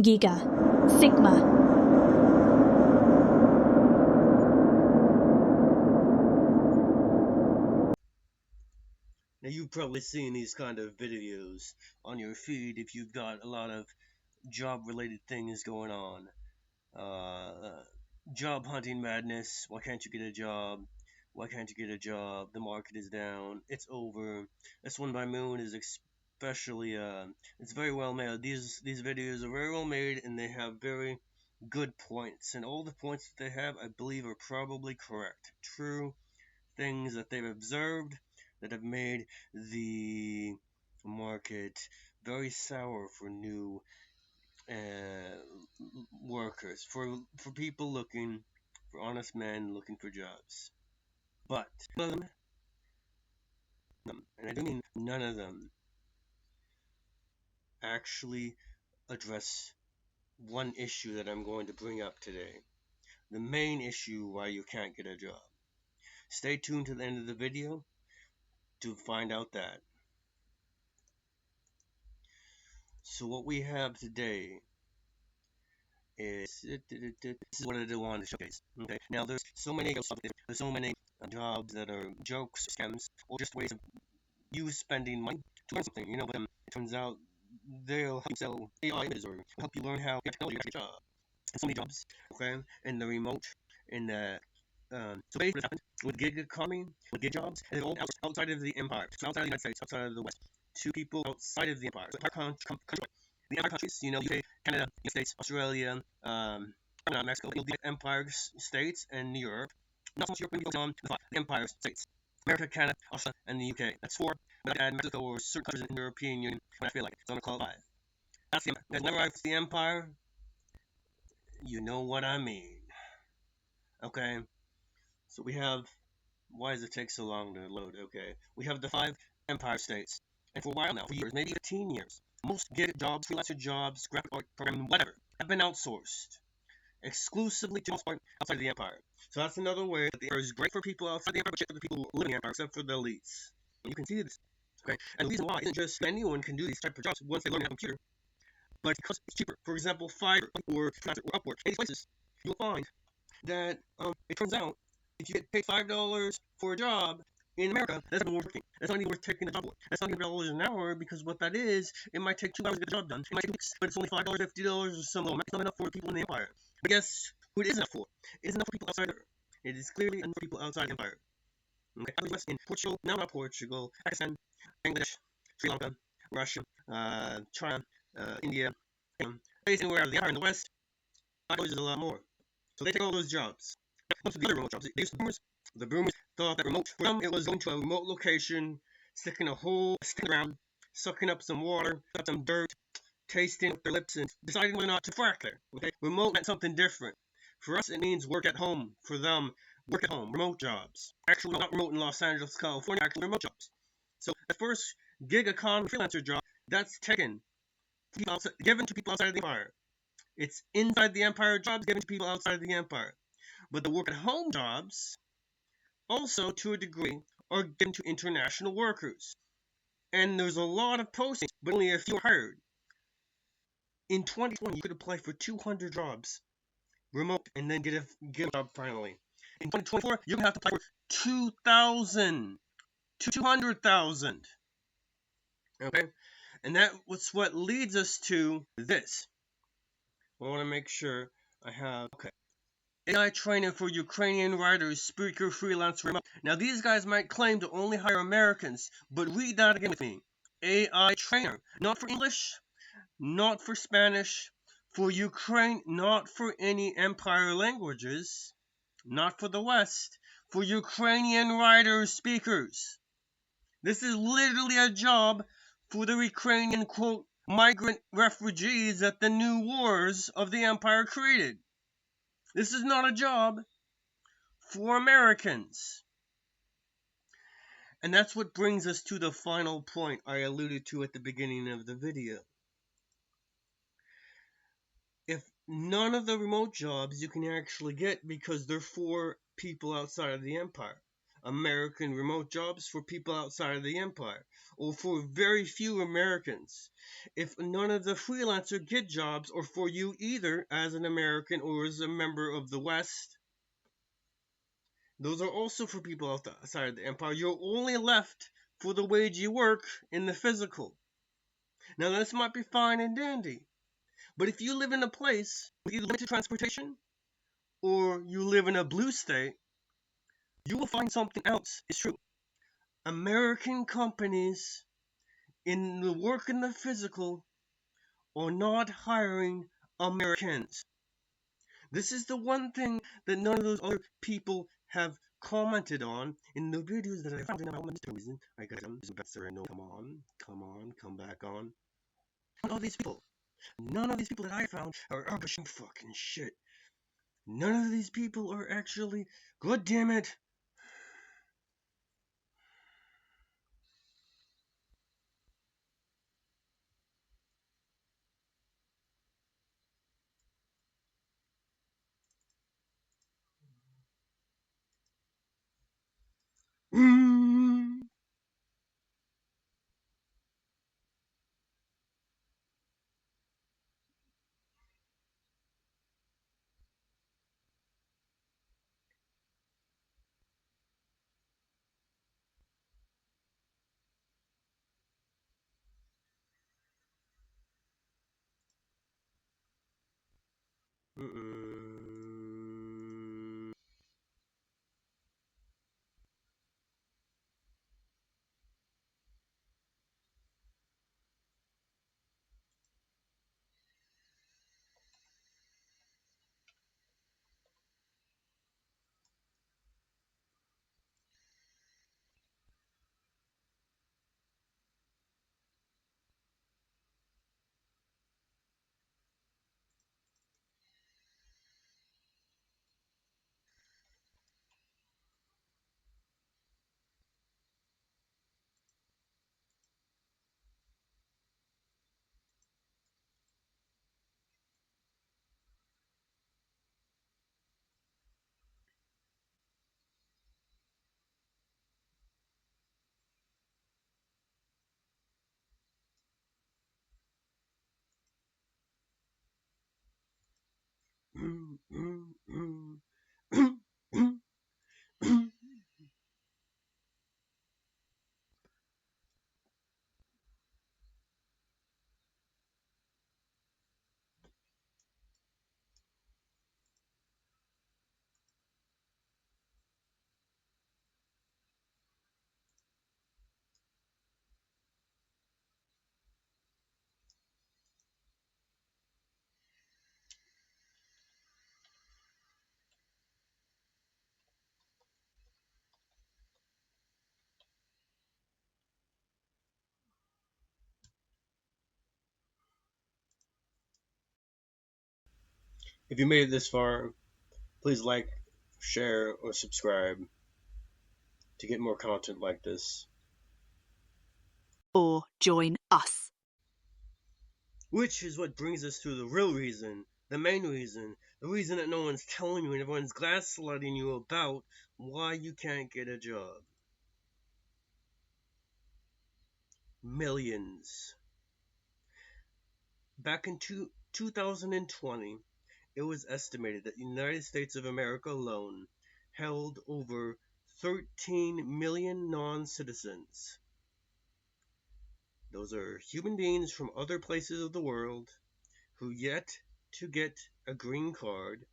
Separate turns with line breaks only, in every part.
GIGA, Sigma.
Now you've probably seen these kind of videos on your feed if you've got a lot of job related things going on. Uh, Job hunting madness. Why can't you get a job? Why can't you get a job? The market is down. It's over. This one by Moon is especially it's very well made. These videos are very well made and they have very good points. And all the points that they have, I believe, are probably correct. True things that they've observed that have made the market very sour for new uh, workers, for people looking for honest men looking for jobs. But none of them, and I do mean none of them, actually address one issue that I'm going to bring up today. The main issue why you can't get a job. Stay tuned to the end of the video to find out that. So what we have today is this is what I want to showcase. Okay, now there's so many jobs that are jokes, scams, or just ways of you spending money to learn something. But it turns out they'll help you sell AI images or help you learn how technology actually job. And so many jobs, okay, in the remote, in the so basically what happened with gig economy, with gig jobs, and all outside of the empire, so outside of the United States, outside of the West, to people outside of the empire, so the empire countries, UK, Canada, United States, Australia, not Mexico, the empire states, and Europe. Not so much Europe, when we focus on the empire states, America, Canada, Australia, and the UK. That's four. But I add Mexico or certain countries in the European Union when I feel like it. So I'm gonna call it five. That's the empire. Because whenever I say the empire, you know what I mean. Okay. So we have. Why does it take so long to load? Okay. We have the five empire states, and for a while now, for years, maybe 15 years, most gig jobs, freelancer jobs, graphic art programming, whatever, have been outsourced exclusively to most part outside of the empire. So that's another way that the empire is great for people outside the empire, but shit for the people who live in the empire, except for the elites. And you can see this. Okay? And the reason why isn't just anyone can do these type of jobs once they learn a computer, but because it's cheaper. For example, Fiverr or Upwork, any places, you'll find that it turns out if you get paid $5 for a job in America, that's not worth working. That's not even worth taking the job for. That's not even $5 an hour because what that is, it might take 2 hours to get the job done. It might take weeks, but it's only $5, $50 or something. It's not enough for people in the empire. But guess who it is enough for? It is enough for people outside of it. It is clearly enough for people outside the empire. Okay, in Portugal, now not Portugal, Pakistan, Bangladesh, Sri Lanka, Russia, China, India, basically anywhere out of the empire in the West, $5 is a lot more. So they take all those jobs. Most of the other remote jobs, the boomers thought that remote for them it was going to a remote location, sticking a hole, sticking around, sucking up some water, up some dirt, tasting with their lips, and deciding whether or not to frack there. Okay, remote meant something different. For us, it means work at home. For them, work at home, remote jobs. Actually, not remote in Los Angeles, California. Actually, remote jobs. So the first gig economy freelancer job that's taken, given to people outside of the empire. It's inside the empire jobs given to people outside of the empire. But the work at home jobs, also to a degree, are given to international workers. And there's a lot of postings, but only a few are hired. In 2020, you could apply for 200 jobs, remote, and then get a job finally. In 2024, you're gonna have to apply for 2,000 to 200,000. Okay, and that's what leads us to this. I want to make sure I have AI training for Ukrainian writers, speaker, freelance, remote. Now these guys might claim to only hire Americans, but read that again with me. AI trainer, not for English, not for Spanish, for Ukraine, not for any empire languages, not for the West, for Ukrainian writers, speakers. This is literally a job for the Ukrainian, quote, migrant refugees that the new wars of the empire created. This is not a job for Americans. And that's what brings us to the final point I alluded to at the beginning of the video. If none of the remote jobs you can actually get because they're for people outside of the empire. American remote jobs for people outside of the empire, or for very few Americans. If none of the freelancer get jobs, or for you either as an American or as a member of the West, those are also for people outside of the empire. You're only left for the wage you work in the physical. Now, this might be fine and dandy, but if you live in a place with either limited transportation or you live in a blue state, you will find something else is true. American companies in the work in the physical are not hiring Americans. This is the one thing that none of those other people have commented on in the videos that I found in about Mr. Reason. I got them. No, come back on. None of these people that I found are pushing fucking shit. None of these people are actually, god damn it. If you made it this far, please like, share, or subscribe to get more content like this.
Or join us.
Which is what brings us to the real reason, the main reason, the reason that no one's telling you and everyone's gaslighting you about why you can't get a job. Millions. Back in 2020, it was estimated that the United States of America alone held over 13 million non-citizens. Those are human beings from other places of the world who yet to get a green card.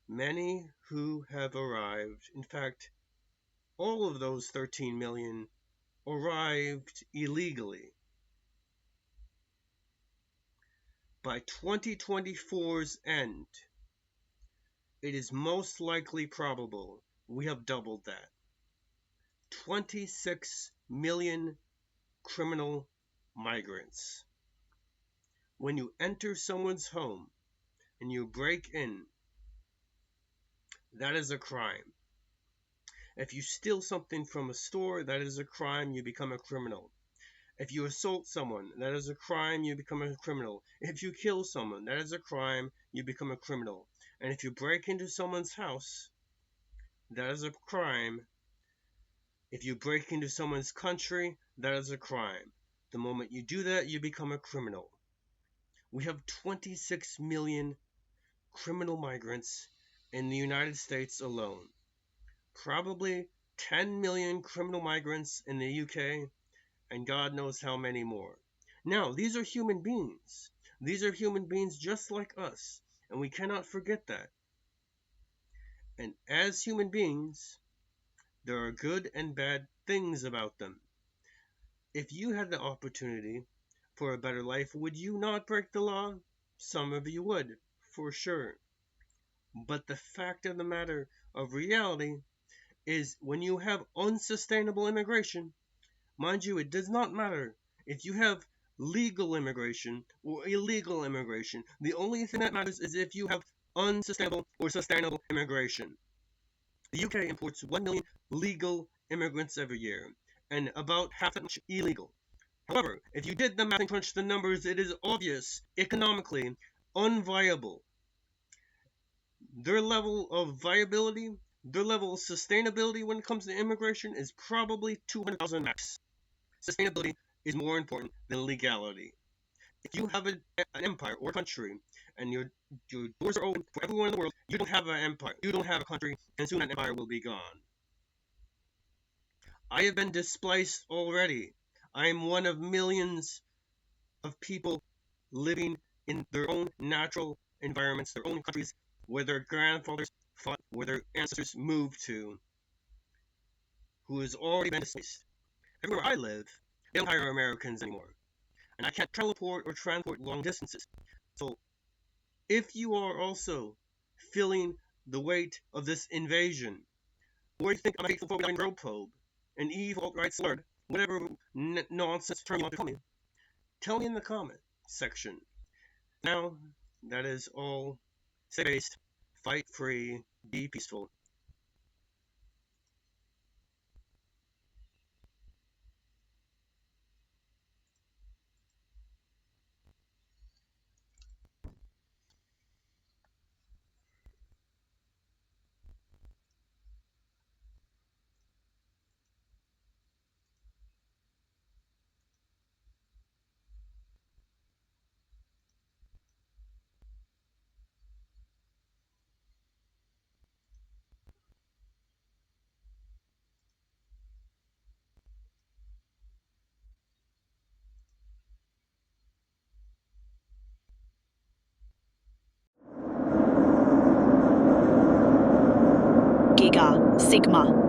Many who have arrived, in fact, all of those 13 million arrived illegally. By 2024's end, it is most likely probable we have doubled that. 26 million criminal migrants. When you enter someone's home and you break in, that is a crime. If you steal something from a store, that is a crime, you become a criminal. If you assault someone, that is a crime, you become a criminal. If you kill someone, that is a crime, you become a criminal. And if you break into someone's house, that is a crime. If you break into someone's country, that is a crime. The moment you do that, you become a criminal. We have 26 million criminal migrants in the United States alone. Probably 10 million criminal migrants in the UK, and God knows how many more. Now, these are human beings. These are human beings just like us, and we cannot forget that. And as human beings, there are good and bad things about them. If you had the opportunity for a better life, would you not break the law? Some of you would, for sure. But the fact of the matter of reality is when you have unsustainable immigration, mind you, it does not matter if you have legal immigration or illegal immigration. The only thing that matters is if you have unsustainable or sustainable immigration. The UK imports 1 million legal immigrants every year, and about half that much illegal. However, if you did the math and crunch the numbers, it is obvious, economically, unviable. Their level of viability, their level of sustainability when it comes to immigration is probably 200,000 max. Sustainability is more important than legality. If you have an empire or country and your doors are open for everyone in the world, you don't have an empire, you don't have a country, and soon that empire will be gone. I have been displaced already. I am one of millions of people living in their own natural environments, their own countries, where their grandfathers fought, where their ancestors moved to, who has already been displaced. Everywhere I live, they don't hire Americans anymore. And I can't teleport or transport long distances. So if you are also feeling the weight of this invasion, or you think I'm a hateful growphobe, an evil alt-right slur, whatever nonsense term you want to call me, tell me in the comment section. Now, that is all. Stay based, fight free, be peaceful.
GIGA, Sigma.